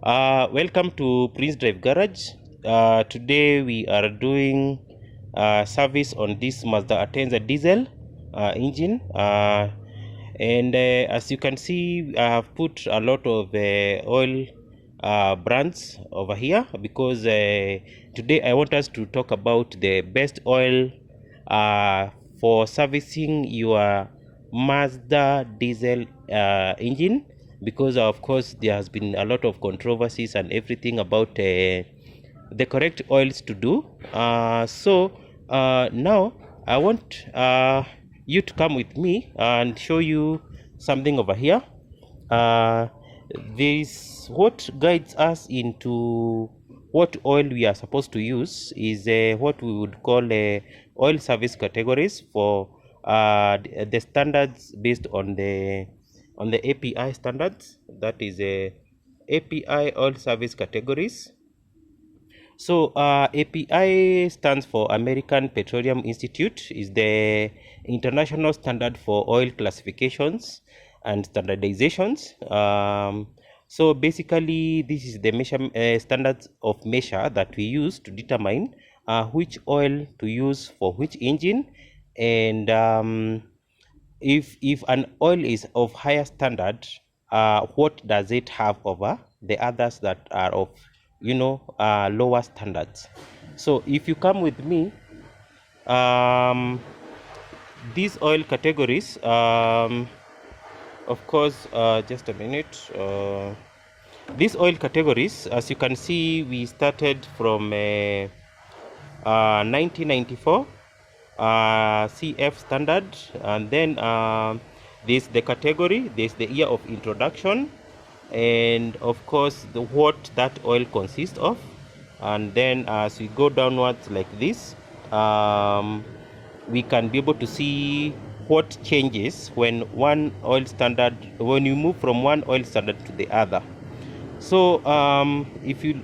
Welcome to PrinceDrive Garage. Today we are doing service on this Mazda Atenza diesel engine, and as you can see, I have put a lot of oil brands over here because today I want us to talk about the best oil for servicing your Mazda diesel engine, because of course there has been a lot of controversies and everything about the correct oils to do. Now I want you to come with me and show you something over here. This what guides us into what oil we are supposed to use is what we would call oil service categories for the standards based on the API standards. That is API oil service categories. So API stands for American Petroleum Institute, is the international standard for oil classifications and standardizations. So basically, this is the standards of measure that we use to determine which oil to use for which engine, and if an oil is of higher standard, what does it have over the others that are of lower standards. So if you come with me, these oil categories, of course, just a minute. These oil categories, as you can see, we started from 1994 CF standard, and then there's the category, there's the year of introduction, and of course what that oil consists of. And then as we go downwards like this, we can be able to see what changes when when you move from one oil standard to the other. So if you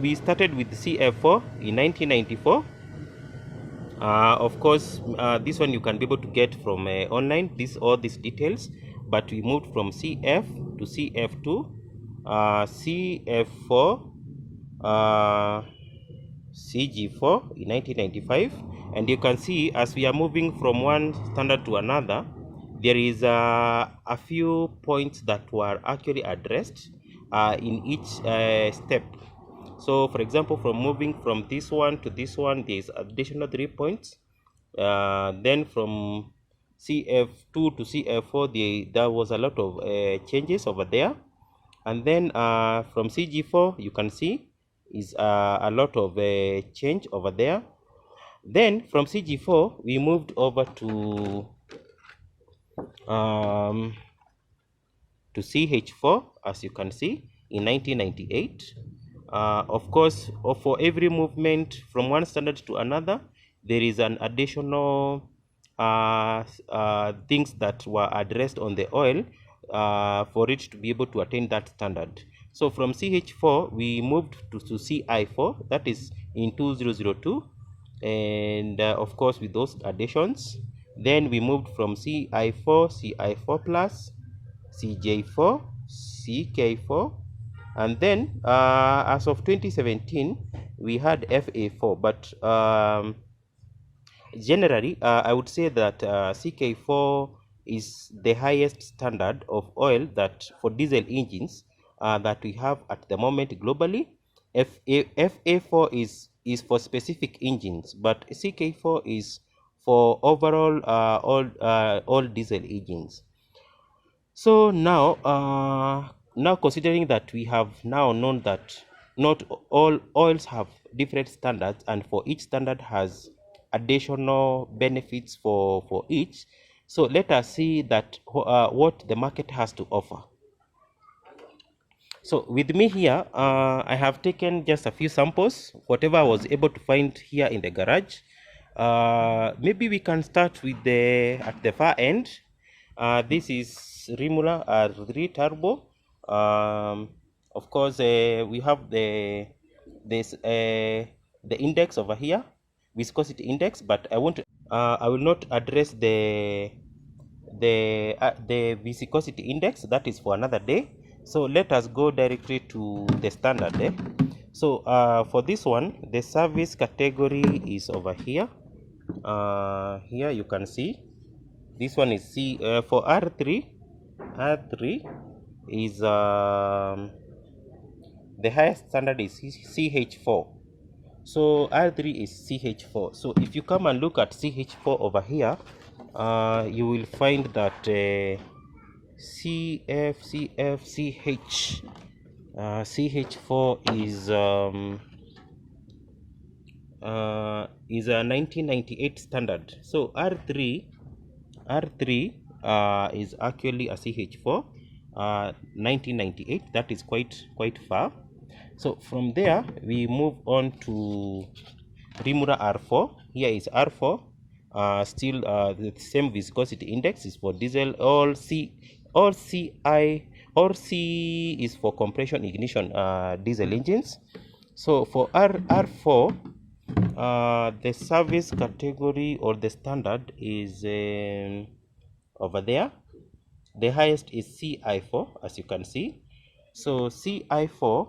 we started with CF4 in 1994. Of course, this one you can be able to get from online, all these details, but we moved from CF to CF2, CF4, CG4 in 1995, and you can see as we are moving from one standard to another, there is a few points that were actually addressed in each step. So for example, from moving from this one to this one, there is additional 3 points. Then from CF2 to CF4, there was a lot of changes over there. And then from CG4, you can see is a lot of change over there. Then from CG4, we moved over to CH4, as you can see, in 1998. Of course, for every movement from one standard to another, there is an additional things that were addressed on the oil for it to be able to attain that standard. So from CH4, we moved to CI4, that is in 2002, and of course with those additions, then we moved from CI4, CI4 plus, CJ4, CK4, and then as of 2017 we had FA4, but generally I would say that CK4 is the highest standard of oil that for diesel engines that we have at the moment globally. FA4 is for specific engines, but CK4 is for overall all diesel engines. So now considering that we have now known that not all oils have different standards, and for each standard has additional benefits for each, so let us see that what the market has to offer. So with me here, I have taken just a few samples, whatever I was able to find here in the garage. Maybe we can start with at the far end. This is Rimula R3 Turbo. Of course, we have the index over here, viscosity index, but I will not address the viscosity index. That is for another day. So let us go directly to the standard. So for this one, the service category is over here. Here you can see this one is C for R3. R3 is the highest standard is CH4. So R3 is CH4. So if you come and look at CH4 over here, you will find that CH4 is a 1998 standard. So R3 is actually a CH4 1998. That is quite far. So from there we move on to Rimura R4. Here is R4. Still the same viscosity index is for diesel. All C is for compression ignition diesel engines. So for R4, the service category or the standard is over there. The highest is CI4, as you can see. So CI4,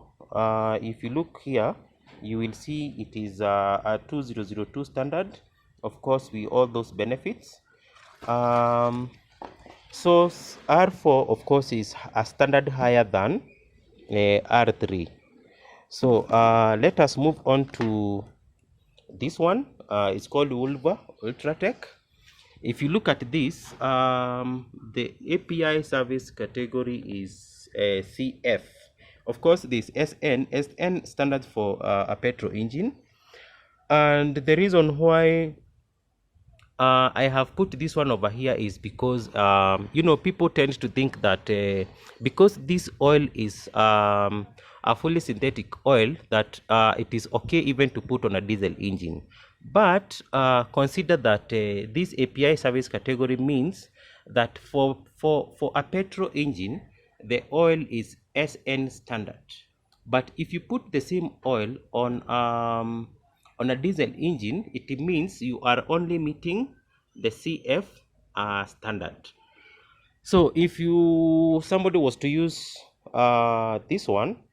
if you look here, you will see it is a 2002 standard. Of course, with all those benefits. So R4, of course, is a standard higher than R3. So let us move on to this one. It's called Ulva Ultratech. If you look at this, the API service category is CF. Of course, this SN standards for a petrol engine. And the reason why I have put this one over here is because people tend to think that because this oil is a fully synthetic oil, that it is okay even to put on a diesel engine. But consider that this API service category means that for a petrol engine, the oil is SN standard. But if you put the same oil on a diesel engine, it means you are only meeting the CF standard. So if somebody was to use this one,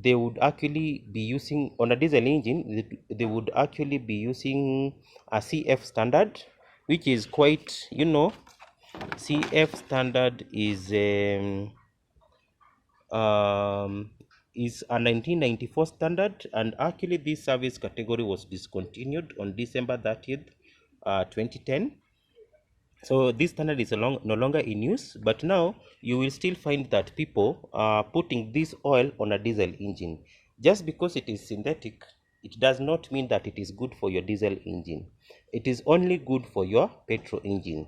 they would actually be using on a diesel engine. They would actually be using a CF standard, which is quite, CF standard is a 1994 standard, and actually this service category was discontinued on December 30th, 2010. So this standard is no longer in use, but now you will still find that people are putting this oil on a diesel engine. Just because it is synthetic, it does not mean that it is good for your diesel engine. It is only good for your petrol engine.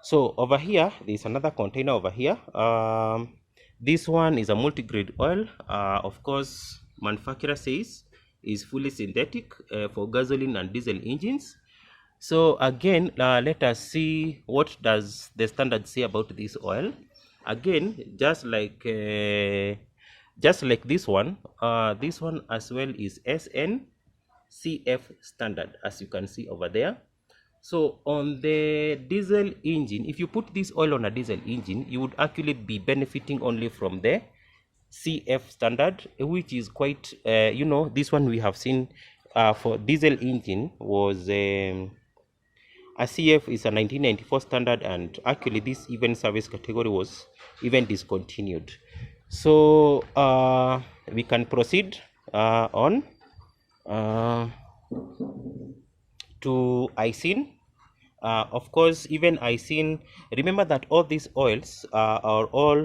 So over here, there is another container over here. This one is a multi-grade oil. Of course, manufacturer says is fully synthetic for gasoline and diesel engines. So again, let us see what does the standard say about this oil. Again, just like this one as well is SNCF standard, as you can see over there. So on the diesel engine, if you put this oil on a diesel engine, you would actually be benefiting only from the CF standard, which is quite, this one we have seen for diesel engine was a CF is a 1994 standard, and actually this even service category was even discontinued. So we can proceed on to ICIN. Of course, even ICIN, remember that all these oils are all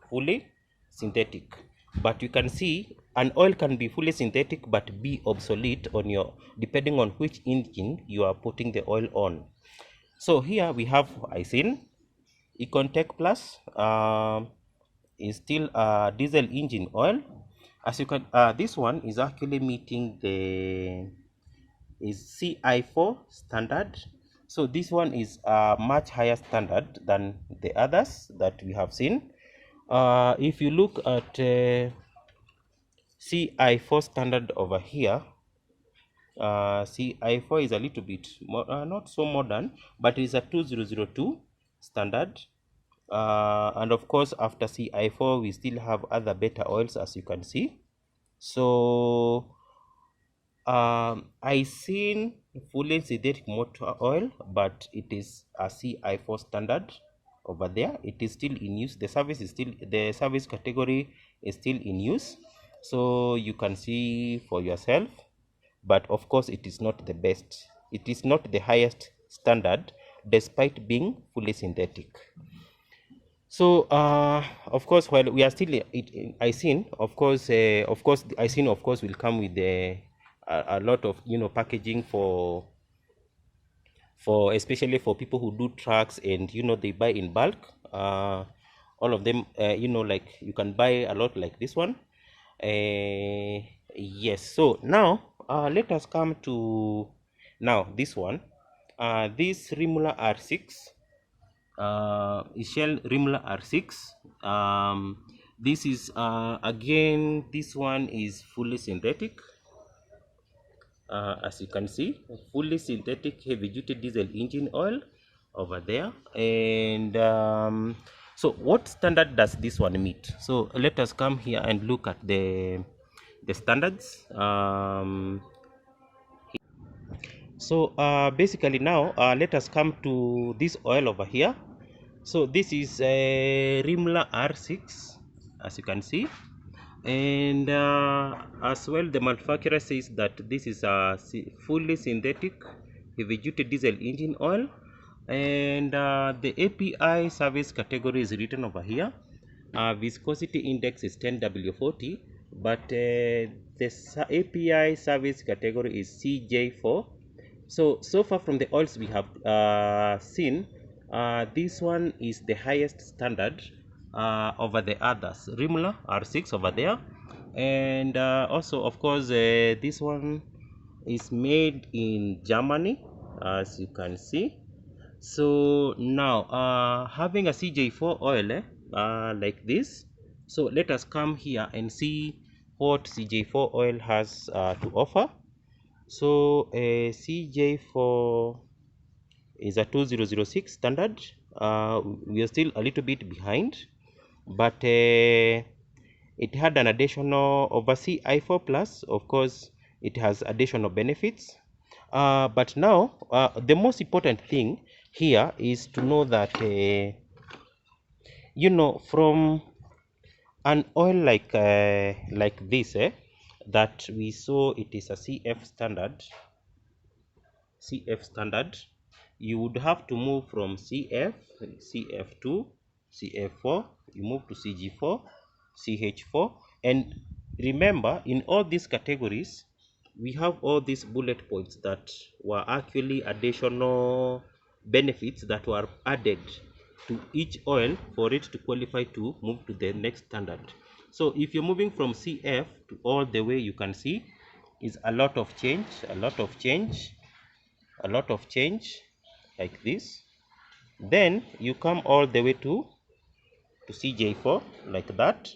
fully synthetic, but you can see an oil can be fully synthetic but be obsolete on your, depending on which engine you are putting the oil on. So here we have ICIN. Econtech Plus is still a diesel engine oil. As you can, this one is actually meeting the CI4 standard. So this one is a much higher standard than the others that we have seen. If you look at CI4 standard over here, CI4 is a little bit more, not so modern, but it's a 2002 standard. and of course after CI4 we still have other better oils, as you can see. So I seen fully synthetic motor oil, but it is a CI4 standard over there. It is still in use. The service category is still in use, so you can see for yourself. But of course it is not the best. It is not the highest standard, despite being fully synthetic. So of course, while we are still ISIN, of course, ISIN of course will come with a lot of packaging for especially for people who do trucks, and they buy in bulk. All of them, like you can buy a lot like this one. Yes. So now let us come to this one. This Rimula R6. Shell Rimla R6. This is again, this one is fully synthetic. As you can see, fully synthetic heavy duty diesel engine oil over there. And so what standard does this one meet? So let us come here and look at the standards. So basically now let us come to this oil over here. So this is a Rimla R6, as you can see, and as well the manufacturer says that this is a fully synthetic heavy duty diesel engine oil, and the API service category is written over here. Viscosity index is 10W40, but the API service category is CJ4. So far from the oils we have seen, this one is the highest standard over the others. Rimla R6 over there, and also of course this one is made in Germany, as you can see. So now having a CJ4 oil like this, so let us come here and see what CJ4 oil has to offer. So a CJ4 is a 2006 standard. We are still a little bit behind, but it had an additional over CI4 plus. Of course, it has additional benefits. But now, the most important thing here is to know that from an oil like this, that we saw it is a CF standard, you would have to move from CF2, CF4, you move to CG4, CH4, and remember, in all these categories, we have all these bullet points that were actually additional benefits that were added to each oil for it to qualify to move to the next standard. So if you're moving from CF to all the way, you can see is a lot of change, like this. Then you come all the way to CJ4 like that.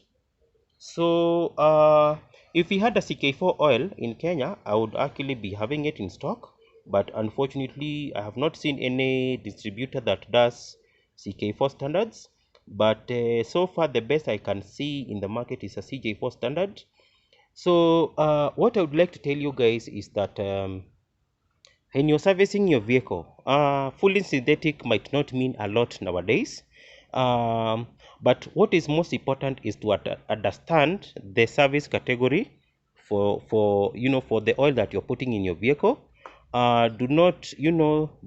So if we had a CK4 oil in Kenya, I would actually be having it in stock, but unfortunately I have not seen any distributor that does CK4 standards. But so far the best I can see in the market is a CJ4 standard. So what I would like to tell you guys is that when you're servicing your vehicle, fully synthetic might not mean a lot nowadays. But what is most important is to understand the service category for the oil that you're putting in your vehicle. Do not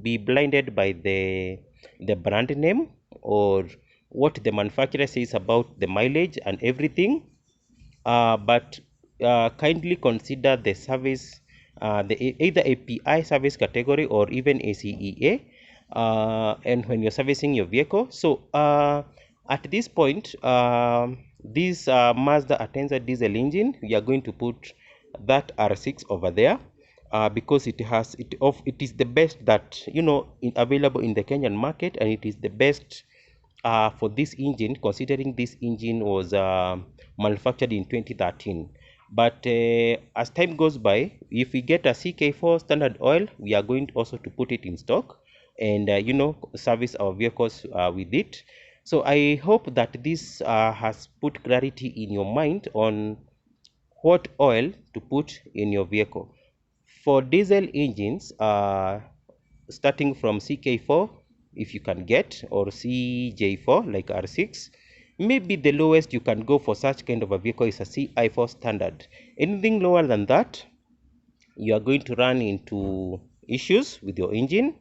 be blinded by the brand name or what the manufacturer says about the mileage and everything. But kindly consider the service, either API service category or even ACEA, and when you're servicing your vehicle. So at this point, this Mazda Atenza diesel engine, we are going to put that R6 over there. Because it is the best that available in the Kenyan market, and it is the best for this engine, considering this engine was manufactured in 2013. But as time goes by, if we get a CK4 standard oil, we are going also to put it in stock and service our vehicles with it. So I hope that this has put clarity in your mind on what oil to put in your vehicle. For diesel engines, starting from CK4, if you can get, or CJ4 like R6, maybe the lowest you can go for such kind of a vehicle is a CI4 standard. Anything lower than that, you are going to run into issues with your engine,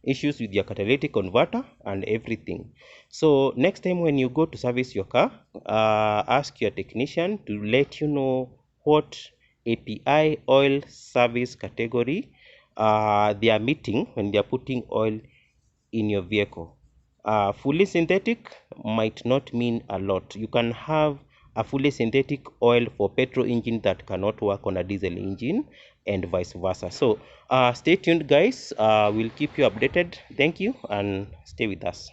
issues with your catalytic converter and everything. So next time when you go to service your car, ask your technician to let you know what API oil service category they are meeting when they are putting oil in your vehicle. Fully synthetic might not mean a lot. You can have a fully synthetic oil for petrol engine that cannot work on a diesel engine, and vice versa. So stay tuned, guys. We'll keep you updated. Thank you, and stay with us.